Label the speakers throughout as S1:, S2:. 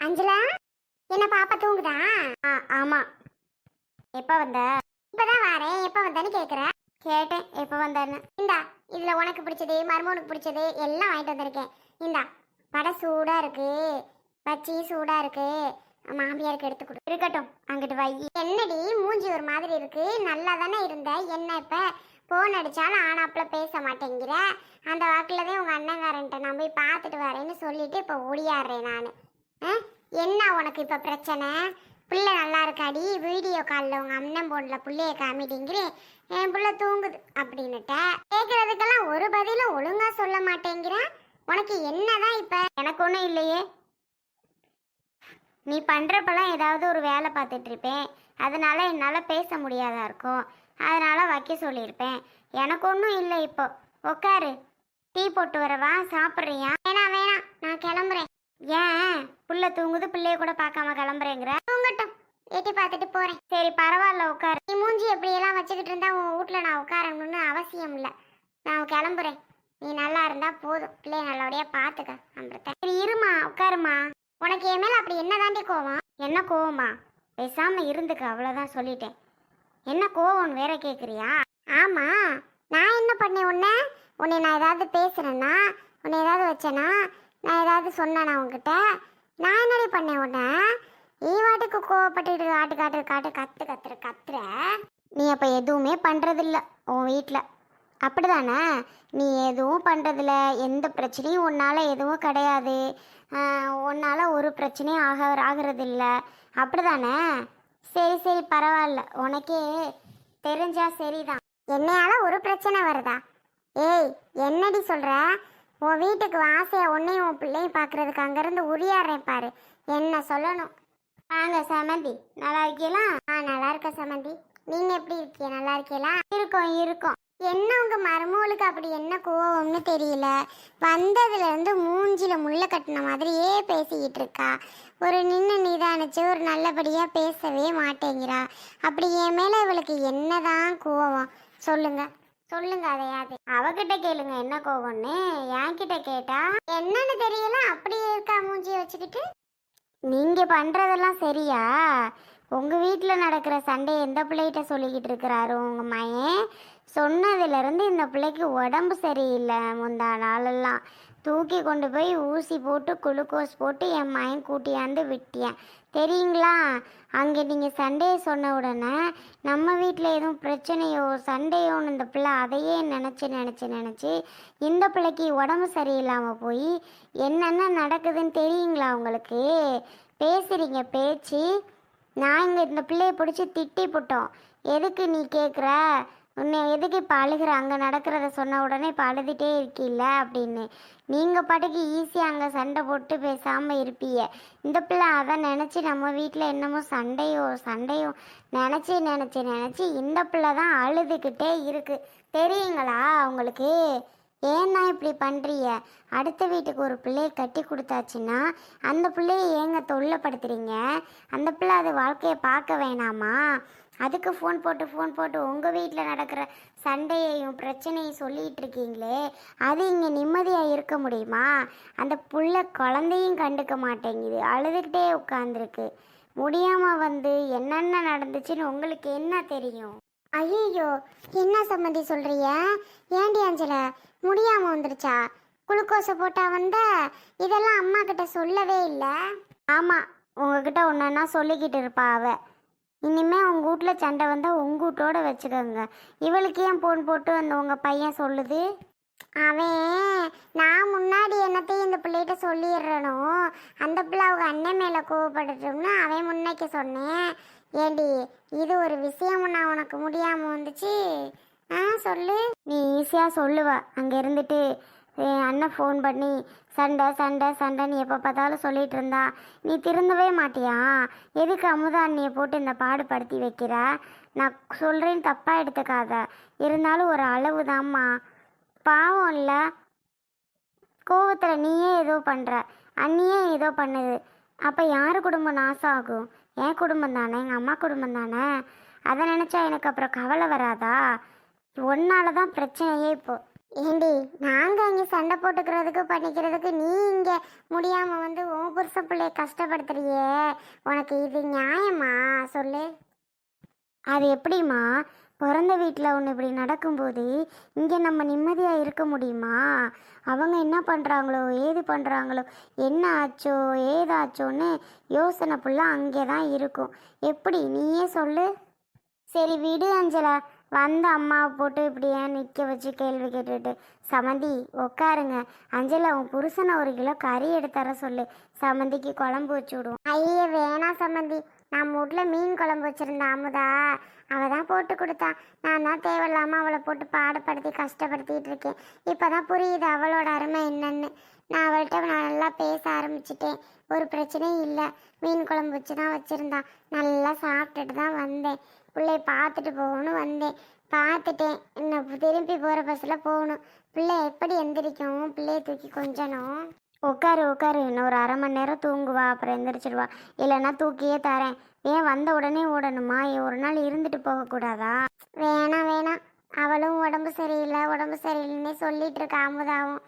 S1: அஞ்சலா, என்ன பாப்பா தூங்குதா? ஆமா. எப்ப வந்த? இப்பதான் வரேன். எப்ப வந்தேன்னு கேக்குற? கேட்டேன் எப்ப வந்தேன்னு. இந்தா, இதுல உனக்கு பிடிச்சது மருமகனுக்கு பிடிச்சது எல்லாம் வாங்கிட்டு வந்திருக்கேன். இந்தா, வடை சூடா இருக்கு, பச்சி சூடா இருக்கு, மாமியாருக்கு எடுத்து கொடு. இருக்கட்டும், அங்கிட்டு வை. என்னடி மூஞ்சி ஒரு மாதிரி இருக்கு? நல்லா தானே இருந்த, என்ன இப்ப போன் அடிச்சாலும் ஆனாப்புல பேச மாட்டேங்கிற? அந்த வாக்குலதான் உங்க அண்ணங்காரன்ட்ட நான் போய் பார்த்துட்டு வரேன்னு சொல்லிட்டு இப்ப ஓடியாடுறேன் நானு. என்ன உனக்கு இப்ப பிரச்சனை? பிள்ளை நல்லா இருக்காடி, வீடியோ காலில் உங்க அண்ணன் போன்ல பிள்ளைய காமிட்டிங்கிறேன், என் பிள்ளை தூங்குது அப்படின்னுட்ட. கேட்கறதுக்கெல்லாம் ஒரு பதிலும் ஒழுங்கா சொல்ல மாட்டேங்கிற. உனக்கு என்னதான் இப்ப? எனக்கு ஒன்றும் இல்லையே. நீ பண்றப்பெல்லாம் ஏதாவது ஒரு வேலை பார்த்துட்டு இருப்பேன், அதனால என்னால் பேச முடியாதா இருக்கும், அதனால வைக்க சொல்லியிருப்பேன். எனக்கு ஒன்றும் இல்லை. இப்போ உக்காரு, டீ போட்டு வரவா? சாப்பிட்றியா? வேணாம் வேணாம், நான் கிளம்புறேன். ஏன்? புள்ள தூங்குது, பிள்ளைய கூட பார்க்காம கிளம்புறேங்கிற? தூங்கட்டும், எட்டி பார்த்துட்டு போறேன். சரி பரவாயில்ல, உட்காரு. நீ மூஞ்சி எப்படியெல்லாம் வச்சுக்கிட்டு இருந்தா உன் வீட்டில் நான் உட்காரணும்னு அவசியம் இல்லை. நான் கிளம்புறேன், நீ நல்லா இருந்தா போதும். பிள்ளைய நல்லபடியா பார்த்துக்க. அமிர்தா, சரி இருமா, உட்காருமா. உனக்கு என் மேல அப்படி என்ன தாண்டி கோவம்? என்ன கோவமா? பேசாம இருந்துக்க, அவ்வளோதான் சொல்லிட்டேன். என்ன கோவம் வேற கேட்குறியா? ஆமா, நான் என்ன பண்ணேன்? உன்னை நான் ஏதாவது பேசுறேன்னா, உன்னை ஏதாவது வச்சேனா, நான் ஏதாவது சொன்னேனா உன்கிட்ட? நான் என்னடி பண்ணேன் உன்னை? நீ வாட்டுக்கு கோவப்பட்டுட்டு கத்துற. நீ அப்போ எதுவுமே பண்ணுறதில்ல உன் வீட்டில், அப்படிதானே? நீ எதுவும் பண்ணுறதில்ல, எந்த பிரச்சனையும் உன்னால் எதுவும் கிடையாது, உன்னால் ஒரு பிரச்சனையும் ஆகிறதில்ல, அப்படிதானே? சரி சரி பரவாயில்ல, உனக்கே தெரிஞ்சா சரிதான். என்னையால ஒரு பிரச்சனை வருதா? ஏய், என்னடி சொல்கிற? உன் வீட்டுக்கு ஆசையா உன்னையும் உன் பிள்ளையும் பார்க்கறதுக்கு அங்கேருந்து உரியாடுறேன் பாரு. என்ன சொல்லணும்? வாங்க சமந்தி, நல்லா இருக்கீங்களா? நல்லா இருக்க சமந்தி, நீங்கள் எப்படி இருக்கீங்க? நல்லா இருக்கீங்களா? இருக்கோம். என்ன உங்க மருமகளுக்கு அப்படி என்ன கோவம்னு தெரியல, வந்ததுலேருந்து மூஞ்சில முள்ள கட்டின மாதிரியே பேசிக்கிட்டு இருக்கா. ஒரு நின்று நிதானிச்சு ஒரு நல்லபடியாக பேசவே மாட்டேங்கிறா. அப்படி என் மேலே இவளுக்கு என்னதான் கோவம்? சொல்லுங்க அதையாது அவகிட்ட கேளுங்க என்ன கோவம்னு. என்கிட்ட கேட்டா என்னன்னு தெரியல, அப்படியே இருக்கா மூஞ்சியை வச்சுக்கிட்டு. நீங்க பண்றதெல்லாம் சரியா? உங்க வீட்டில் நடக்கிற சண்டை எந்த பிள்ளைகிட்ட சொல்லிக்கிட்டு இருக்கிறாரு உங்க மயன்? சொன்னதுலேருந்து இந்த பிள்ளைக்கு உடம்பு சரியில்லை. முந்தா நாளெல்லாம் தூக்கி கொண்டு போய் ஊசி போட்டு குளுக்கோஸ் போட்டு என் மயன் கூட்டியாந்து விட்டியேன், தெரியுங்களா? அங்கே நீங்கள் சண்டையை சொன்ன உடனே நம்ம வீட்டில் எதுவும் பிரச்சனையோ சண்டையோன்னு இந்த பிள்ளை அதையே நினச்சி இந்த பிள்ளைக்கு உடம்பு சரியில்லாமல் போய் என்னென்ன நடக்குதுன்னு தெரியுங்களா உங்களுக்கு? பேசுகிறீங்க பேச்சு. நான் இங்கே இந்த பிள்ளையை பிடிச்சி திட்டி போட்டோம். எதுக்கு நீ கேட்குற? உன்னை எதுக்கு இப்போ அழுகிற? அங்கே நடக்கிறத சொன்ன உடனே இப்போ அழுதுகிட்டே இருக்கீல்ல அப்படின்னு. நீங்கள் பாட்டுக்கு ஈஸியாக அங்கே சண்டை போட்டு பேசாமல் இருப்பீங்க. இந்த பிள்ளை அதை நினச்சி நம்ம வீட்டில் என்னமோ சண்டையோ நினச்சி இந்த பிள்ளை தான் அழுதுகிட்டே இருக்குது, தெரியுங்களா உங்களுக்கு? ஏன்னா இப்படி பண்ணுறீங்க? அடுத்த வீட்டுக்கு ஒரு பிள்ளையை கட்டி கொடுத்தாச்சுன்னா அந்த பிள்ளையை ஏங்க தொல்லைப்படுத்துறீங்க? அந்த பிள்ளை அது வாழ்க்கையை பார்க்க வேணாமா? அதுக்கு ஃபோன் போட்டு உங்கள் வீட்டில் நடக்கிற சண்டையையும் பிரச்சனையும் சொல்லிகிட்டு இருக்கீங்களே, அது இங்கே நிம்மதியாக இருக்க முடியுமா? அந்த புள்ள குழந்தையும் கண்டுக்க மாட்டேங்குது, அழுதுகிட்டே உட்காந்துருக்கு. முடியாமல் வந்து என்னென்ன நடந்துச்சுன்னு உங்களுக்கு என்ன தெரியும்? ஐயோ, என்ன சம்மந்தி சொல்கிறிய? ஏண்டி அஞ்சலை, முடியாமல் வந்துருச்சா? குளுக்கோஸை போட்டா வந்த? இதெல்லாம் அம்மா கிட்ட சொல்லவே இல்லை. ஆமாம், உங்ககிட்ட ஒன்றா சொல்லிக்கிட்டு இருப்பா அவ. இனிமேல் உங்கள் வீட்டில் சண்டை வந்தால் உங்கள் வீட்டோட வச்சுக்கோங்க. இவளுக்கு ஏன் ஃபோன் போட்டு அந்த உங்கள் பையன் சொல்லுது? அவன் நான் முன்னாடி என்னத்தையும் இந்த பிள்ளைகிட்ட சொல்லிடுறனோ, அந்த பிள்ளை அவங்க அண்ணன் மேலே கோவப்படட்டும்னு அவன் முன்னைக்கு சொன்னேன். ஏண்டி, இது ஒரு விஷயம் நான் உனக்கு முடியாமல் வந்துச்சு? சொல்லு. நீ ஈஸியாக சொல்லுவ. அங்கே இருந்துட்டு என் அண்ணன் ஃபோன் பண்ணி சண்டைன்னு எப்போ பார்த்தாலும் சொல்லிகிட்டு இருந்தா நீ திருந்தவே மாட்டியா? எதுக்கு அமுதா அண்ணியை போட்டு இந்த பாடுபடுத்தி வைக்கிற? நான் சொல்கிறேன்னு தப்பாக எடுத்துக்காத, இருந்தாலும் ஒரு அளவு தாம்மா. பாவம் இல்லை, கோவத்தில் நீயே ஏதோ பண்ணுற, அண்ணியே ஏதோ பண்ணுது. அப்போ யார் குடும்பம் நாசம் ஆகும்? என் குடும்பம் தானே, எங்கள் அம்மா குடும்பம் தானே. அதை நினச்சா எனக்கு அப்புறம் கவலை வராதா? ஒன்னால தான் பிரச்சனையே இப்போ. ஏண்டி நாங்கள் இங்கே சண்டை போட்டுக்கிறதுக்கு பண்ணிக்கிறதுக்கு நீ இங்கே முடியாமல் வந்து உன் புருஷ பிள்ளைய கஷ்டப்படுத்துறியே, உனக்கு இது நியாயமா சொல்லு? அது எப்படிம்மா? பிறந்த வீட்டில் ஒன்று இப்படி நடக்கும்போது இங்கே நம்ம நிம்மதியாக இருக்க முடியுமா? அவங்க என்ன பண்ணுறாங்களோ ஏது பண்ணுறாங்களோ என்ன ஆச்சோ ஏதாச்சோன்னு யோசனை ஃபுல்லாக அங்கே தான் இருக்கும். எப்படி நீயே சொல்லு? சரி விடு அஞ்சலா, வந்த அம்மாவை போட்டு இப்படி ஏன் நிற்க வச்சு கேள்வி கேட்டுட்டு. சமந்தி உட்காருங்க. அஞ்சலா உன் புருஷனை 1 கிலோ கறி எடுத்துற சொல்லு, சமந்திக்கு குழம்பு வச்சு விடுவோம். ஐயே வேணாம் சமந்தி, நம்ம வீட்டில் மீன் குழம்பு வச்சுருந்தா அமுதா, அவள் தான் போட்டு கொடுத்தா. நான் தான் தேவையில்லாமல் அவளை போட்டு பாடுபடுத்தி கஷ்டப்படுத்திட்டு இருக்கேன். இப்போ தான் புரியுது அவளோட அருமை என்னன்னு. நான் அவள்கிட்ட நல்லா பேச ஆரம்பிச்சிட்டேன். ஒரு பிரச்சனையும் இல்லை. மீன் குழம்பு வச்சு தான் வச்சுருந்தா. நல்லா சாப்பிட்டுட்டு தான் வந்தேன். பிள்ளைய பார்த்துட்டு போகணும்னு வந்தேன். பார்த்துட்டேன். இன்னும் திரும்பி போகிற பஸ்ஸில் போகணும். பிள்ளை எப்படி எந்திரிக்கும்? பிள்ளைய தூக்கி கொஞ்சணும். உட்காரு உட்காரு, இன்னும் ஒரு 1/2 மணி நேரம் தூங்குவா, அப்புறம் எந்திரிச்சிடுவா. இல்லைன்னா தூக்கியே தரேன். ஏன் வந்த உடனே ஓடணுமா? ஒரு நாள் இருந்துட்டு போகக்கூடாதா? வேணாம் வேணாம், அவளும் உடம்பு சரியில்லை உடம்பு சரியில்லைன்னே சொல்லிட்டு இருக்கா. அமுதாவும்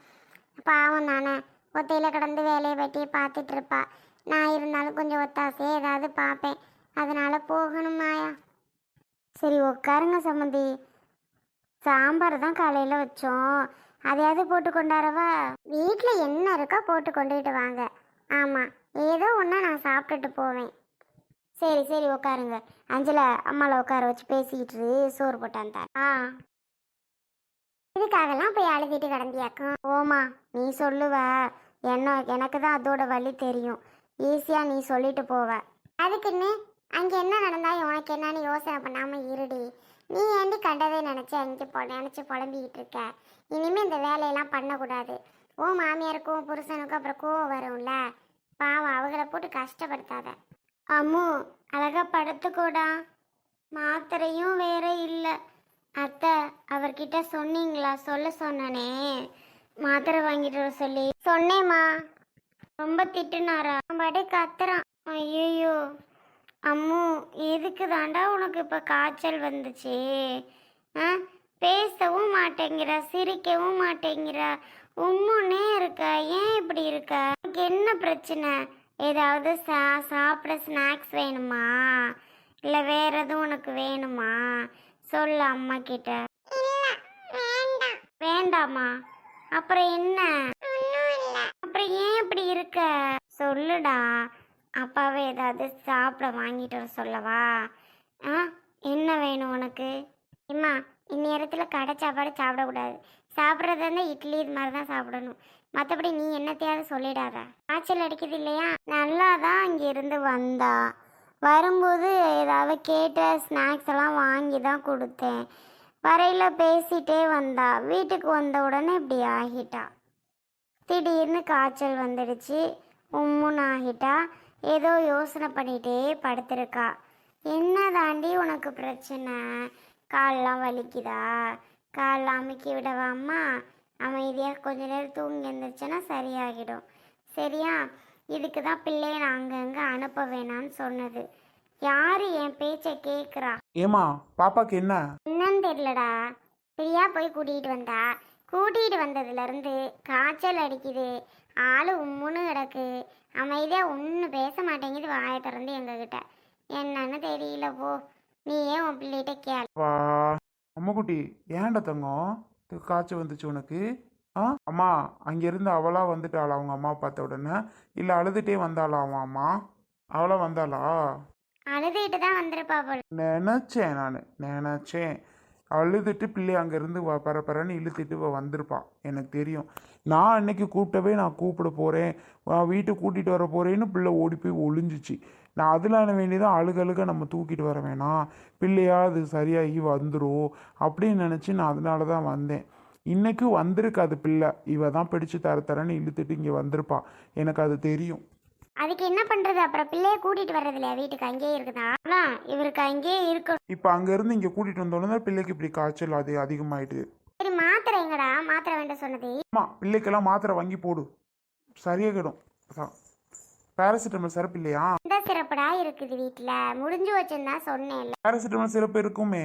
S1: பாவம் தானே, ஒத்தையில் கிடந்து வேலையை வெட்டியை பார்த்துட்டு இருப்பா. நான் இருந்தாலும் கொஞ்சம் ஒத்தாசையே ஏதாவது பார்ப்பேன். அதனால போகணும் மாயா. சரி உட்காருங்க சம்மந்தி. சாம்பார் தான் காலையில் வச்சோம், அதையாவது போட்டு கொண்டாரவா? வீட்டில் என்ன இருக்கோ போட்டு கொண்டுகிட்டு வாங்க. ஆமாம், ஏதோ ஒன்றா நான் சாப்பிட்டுட்டு போவேன். சரி சரி உட்காருங்க. அஞ்சலா அம்மாவை உட்கார வச்சு பேசிக்கிட்டு சோறு போட்டான் தான். இதுக்காகலாம் போய் அழுதிட்டு கிடந்தியாக்கும். ஓமா நீ சொல்லுவ, எனக்கு தான் அதோட வழி தெரியும். ஈஸியாக நீ சொல்லிட்டு போவ. அதுக்குன்னு அங்கே என்ன நடந்தா உனக்கு என்னன்னு யோசனை பண்ணாமல் இருடி. நீ ஏண்டி கண்டதே நினச்சி நினச்சி புலம்பிக்கிட்டு இருக்க? இனிமேல் இந்த வேலையெல்லாம் பண்ணக்கூடாது. ஓ மாமியாருக்கும் புருஷனுக்கும் அப்புறம் கோவம் வரும்ல. பாவம் அவங்கள போட்டு கஷ்டப்படுத்தாத. அம்மு அழகா படுத்துக்கூடா. மாத்திரையும் வேற இல்லை. அத்தை அவர்கிட்ட சொன்னீங்களா? சொல்ல சொன்னனே, மாத்திரை வாங்கிட்டு வர சொல்லி சொன்னேம்மா. ரொம்ப திட்டுனாரா? பாட்டே கத்துறான். ஐயோ அம்மு, எதுக்கு தாண்டா உனக்கு இப்போ காய்ச்சல் வந்துச்சு? பேசவும் மாட்டேங்கிற, சிரிக்கவும் மாட்டேங்கிற, உம்முன்னே இருக்க. ஏன் இப்படி இருக்க? உனக்கு என்ன பிரச்சனை? ஏதாவது சாப்பிட ஸ்நாக்ஸ் வேணுமா? இல்லை வேற எதுவும் உனக்கு வேணுமா? சொல்லு அம்மா கிட்ட. வேண்டாமா? அப்புறம் என்ன? அப்புறம் ஏன் இப்படி இருக்க? சொல்லுடா. அப்பாவே ஏதாவது சாப்பிட வாங்கிட்டு வர சொல்லவா? என்ன வேணும் உனக்கு? அம்மா இந்நேரத்தில் கடை சாப்பாடு சாப்பிடக்கூடாது. சாப்பிட்றது இருந்தால் இட்லி இது மாதிரி தான் சாப்பிடணும். மற்றபடி நீ என்னத்தையாவது சொல்லிடாத. காய்ச்சல் அடிக்குது இல்லையா? நல்லா தான் இங்கே இருந்து வந்தா. வரும்போது ஏதாவது கேட்ட ஸ்நாக்ஸ் எல்லாம் வாங்கி தான் கொடுத்தேன். வரையில் பேசிகிட்டே வந்தா. வீட்டுக்கு வந்த உடனே இப்படி ஆகிட்டா. திடீர்னு காய்ச்சல் வந்துடுச்சு, உம்முன்னு ஆகிட்டா. ஏதோ யோசனை பண்ணிகிட்டே படுத்திருக்கா. என்ன தாண்டி உனக்கு பிரச்சனை? கால்லாம் வலிக்குதா? கால்லாம் அமுக்கி விடவாம்மா? அமைதியாக கொஞ்ச நேரம் தூங்கி எழுந்திரிச்சேன்னா சரியாகிடும். சரியா? இதுக்கு தான் பிள்ளைய நான் அங்கங்கே அனுப்ப வேணான்னு சொன்னது. யாரு என் பேச்சை கேட்குறா?
S2: ஏமா பாப்பாக்கு என்ன?
S1: என்னன்னு தெரியலடா. பிரியா போய் கூட்டிகிட்டு வந்தா. கூட்டிகிட்டு வந்ததுலேருந்து காய்ச்சல் அடிக்குது, ஆள் உம்முன்னு கிடக்கு. அமைதியாக ஒன்றும் பேச மாட்டேங்குது, வாயை திறந்து எங்ககிட்ட. என்னன்னு தெரியல. போ நீயே உன் பிள்ளைகிட்ட கேள்.
S2: வா அம்முக்குட்டி, ஏன்டா தங்கம் காய்ச்சல் வந்துச்சு உனக்கு? அம்மா அங்கேருந்து அவளா வந்துட்டாளா அவங்க அம்மா பார்த்த உடனே? இல்லை அழுதுகிட்டே வந்தாளா அவன் அம்மா? அவளா வந்தாளா?
S1: அழுதுகிட்டு தான் வந்திருப்பா போல.
S2: நினச்சேன் அழுதுட்டு பிள்ளை அங்கேருந்து பரப்பரன்னு இழுத்துட்டு வந்திருப்பா. எனக்கு தெரியும். நான் அன்னைக்கு கூப்பிட்டவே நான் கூப்பிட போகிறேன், வீட்டுக்கு கூட்டிகிட்டு வர போகிறேன்னு பிள்ளை ஓடி போய் ஒளிஞ்சிச்சு. நான் அதில் வேண்டியதான் அழுக நம்ம தூக்கிட்டு வர வேணாம், பிள்ளையா அது சரியாகி வந்துடும் அப்படின்னு நினச்சி நான் அதனால தான் வந்தேன். இன்றைக்கு வந்திருக்காது பிள்ளை. இவ தான் பிடிச்சி தரன்னு இழுத்துட்டு இங்கே வந்திருப்பா. எனக்கு அது தெரியும்.
S1: அதுக்கு என்ன பண்றது? அப்புறம் பிள்ளைய கூட்டிட்டு வர்றது இல்லையா? வீட்டுக்கு அங்கேயே இருக்குதா? இவருக்கு அங்கேயே இருக்கணும்.
S2: இப்போ அங்கேருந்து இங்கே கூட்டிகிட்டு வந்தோன்னு பிள்ளைக்கு இப்படி காய்ச்சல் அது அதிகமாயிட்டு.
S1: சரி மாத்திரை எங்கடா? மாத்திரை வேண்டாம் சொன்னது.
S2: ஆமாம், பிள்ளைக்கெல்லாம் மாத்திரை வாங்கி போடு, சரியாகிடும். பேராசிட்டமல் சிறப்பு இல்லையா?
S1: இந்த சிறப்புடா இருக்குது வீட்டில், முடிஞ்சு வச்சுருந்தா சொன்னேன்ல.
S2: பேராசிட்டமல் சிறப்பு இருக்குமே,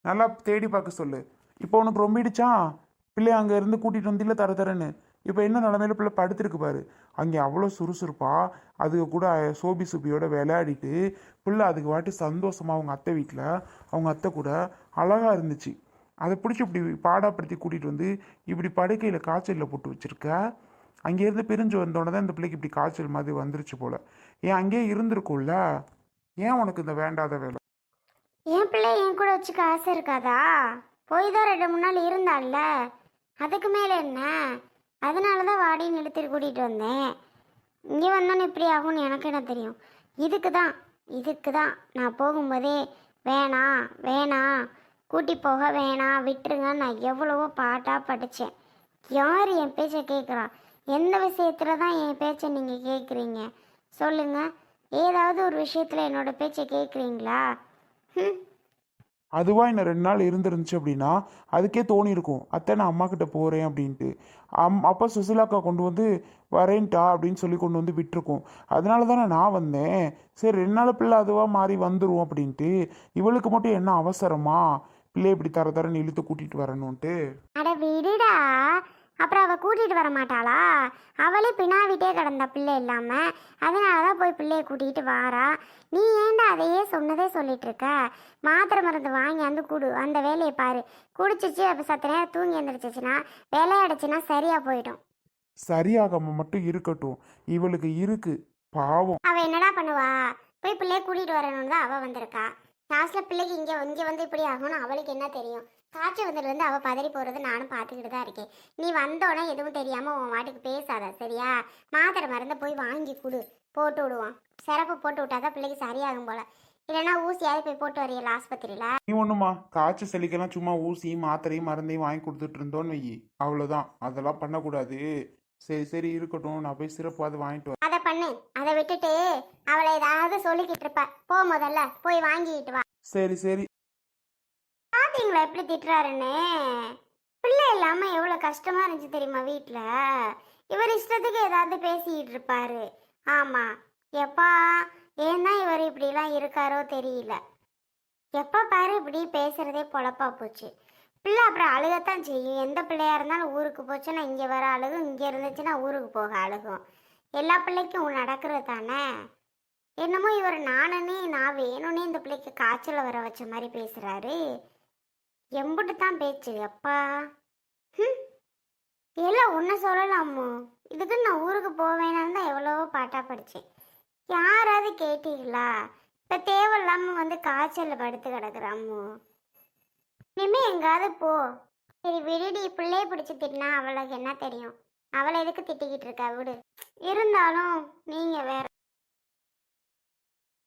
S2: நல்லா தேடி பார்க்க சொல்லு. இப்போ உனக்கு ரொம்பிடுச்சா? பிள்ளைய அங்கே இருந்து கூட்டிகிட்டு வந்தில்ல தரன்னு இப்போ என்ன நிலமையில பிள்ளை படுத்திருக்கு பாரு. அங்கே அவ்வளோ சுறுசுறுப்பா அதுக்கு கூட சோபி சுபியோட விளையாடிட்டு பிள்ளை அதுக்கு வாட்டி சந்தோஷமாக அவங்க அத்தை வீட்டில் அவங்க அத்தை கூட அழகாக இருந்துச்சு. அதை பிடிச்சி இப்படி பாடாப்படுத்தி கூட்டிகிட்டு வந்து இப்படி படுக்கையில் காய்ச்சலில் போட்டு வச்சுருக்க. அங்கேருந்து பிரிஞ்சு வந்தோடனே தான் இந்த பிள்ளைக்கு இப்படி காய்ச்சல் மாதிரி வந்துருச்சு போல். ஏன் அங்கேயே இருந்திருக்கும்ல, ஏன் உனக்கு இந்த வேண்டாத வேலை?
S1: என் பிள்ளை என் கூட வச்சுக்க ஆசை இருக்காதா? போய் தான் 2 3 நாள் இருந்தால, அதுக்கு மேலே என்ன? அதனால தான் வாடின்னு இழுத்துட்டு கூட்டிகிட்டு வந்தேன். இங்கே வந்தோன்னு இப்படி ஆகும்னு எனக்கு என்ன தெரியும்? இதுக்கு தான் நான் போகும்போதே வேணாம் வேணாம் கூட்டி போக வேணாம் விட்டுருங்க நான் எவ்வளவோ பாட்டாக படித்தேன். யார் என் பேச்சை கேட்குறா? எந்த விஷயத்தில் தான் என் பேச்சை நீங்கள் கேட்குறீங்க சொல்லுங்கள்? ஏதாவது ஒரு விஷயத்தில் என்னோட பேச்சை கேட்குறீங்களா?
S2: அதுவாக இன்னும் 2 நாள் இருந்துருந்துச்சு அப்படின்னா அதுக்கே தோணி இருக்கும், அத்தை நான் அம்மா கிட்ட போகிறேன் அப்படின்ட்டு. அப்போ சுசிலாக்கா கொண்டு வந்து வரேன்ட்டா அப்படின்னு சொல்லி கொண்டு வந்து விட்டுருக்கோம். அதனால தானே நான் வந்தேன். சரி 2 நாள் பிள்ளை அதுவாக மாறி வந்துடும் அப்படின்ட்டு. இவளுக்கு மட்டும் என்ன அவசரமா பிள்ளை இப்படி தரன்னு இழுத்து கூட்டிகிட்டு வரணுன்ட்டு?
S1: அட விடுடா, அப்புறம் அவள் கூட்டிகிட்டு வர மாட்டாளா? அவளே பின்னாவிட்டே கிடந்தா பிள்ளை இல்லாமல், அதனால தான் போய் பிள்ளையை கூட்டிகிட்டு வாரா. நீ ஏன்டா அதையே சொன்னதே சொல்லிட்டு இருக்க? மாத்திரை மருந்து வாங்கி வந்து கொடு, அந்த வேலையை பாரு. குடிச்சிச்சு அப்போ சத்த நேரம் தூங்கி எழுந்திரிச்சிச்சுன்னா விளையாடுச்சுன்னா சரியாக போயிடும்.
S2: சரியாகாம மட்டும் இருக்கட்டும், இவளுக்கு இருக்கு பாவம்.
S1: அவள் என்னடா பண்ணுவா? போய் பிள்ளையை கூட்டிகிட்டு வரணும்னு தான் அவள் வந்திருக்கா. லாஸ்ட்டில் பிள்ளைக்கு இங்கே வந்து இப்படி ஆகும்னு அவளுக்கு என்ன தெரியும்? காய்ச்சல் வந்ததுலேருந்து அவள் பதறி போகிறது நானும் பார்த்துக்கிட்டு தான் இருக்கேன். நீ வந்தோடனே எதுவும் தெரியாமல் உன் வாட்டுக்கு பேசாத சரியா? மாத்திரை மருந்தை போய் வாங்கி கொடு, போட்டு விடுவான். சிறப்பு போட்டு விட்டாதான் பிள்ளைக்கு சரியாகும் போல. இல்லைன்னா ஊசியாவது போய் போட்டு வரையில ஆஸ்பத்திரியில்.
S2: நீ ஒன்றுமா காய்ச்சல் சளிக்கெல்லாம் சும்மா ஊசியும் மாத்திரையும் மருந்தையும் வாங்கி கொடுத்துட்டு இருந்தோன்னு வை, அவ்வளோதான். அதெல்லாம் பண்ணக்கூடாது. சரி இருக்கட்டும், நான் போய் சிறப்பாவது வாங்கிட்டு வரேன்.
S1: அதை பண்ணு. அதை விட்டுட்டு அவளை ஏதாவது சொல்லிக்கிட்டு இருப்ப. போ, முதல்ல போய் வாங்கிட்டு வா.
S2: சரி.
S1: பாத்தீங்களா எப்படி திட்டுறாருன்னு? பிள்ளை இல்லாம எவ்வளவு கஷ்டமா இருந்துச்சு தெரியுமா வீட்டுல? இவர் இஷ்டத்துக்கு ஏதாவது பேசிக்கிட்டு இருப்பாரு. ஆமா, எப்பா ஏன்னா இவர் இப்படிலாம் இருக்காரோ தெரியல. எப்ப பாரு இப்படி பேசுறதே பொழப்பா போச்சு. பிள்ளை அப்புறம் அழுகத்தான் செய்யும். எந்த பிள்ளையா இருந்தாலும் ஊருக்கு போச்சுன்னா இங்கே வர அழுகும், இங்கே இருந்துச்சுன்னா ஊருக்கு போக அழுகும். எல்லா பிள்ளைக்கும் நடக்கிறது தானே. என்னமோ இவர் நான் வேணும்னே இந்த பிள்ளைக்கு காய்ச்சல வர வச்ச மாதிரி பேசுறாரு. எம்புட்டு தான் பேச்சு அப்பா. எல்லாம் ஒன்று சொல்லலாமோ? இதுக்கு நான் ஊருக்கு போவேனான்னு தான் எவ்வளவோ பாட்டா படித்தேன். யாராவது கேட்டீங்களா? இப்போ தேவையில்லாமல் வந்து காய்ச்சலில் படுத்து கிடக்குறாமோ. இனிமே எங்காவது போ. சரி விடுடி, பிள்ளைய பிடிச்சி திட்டினா அவளுக்கு என்ன தெரியும்? அவளை எதுக்கு திட்டிக்கிட்டு இருக்கா? விடு. இருந்தாலும் நீங்கள் வேற.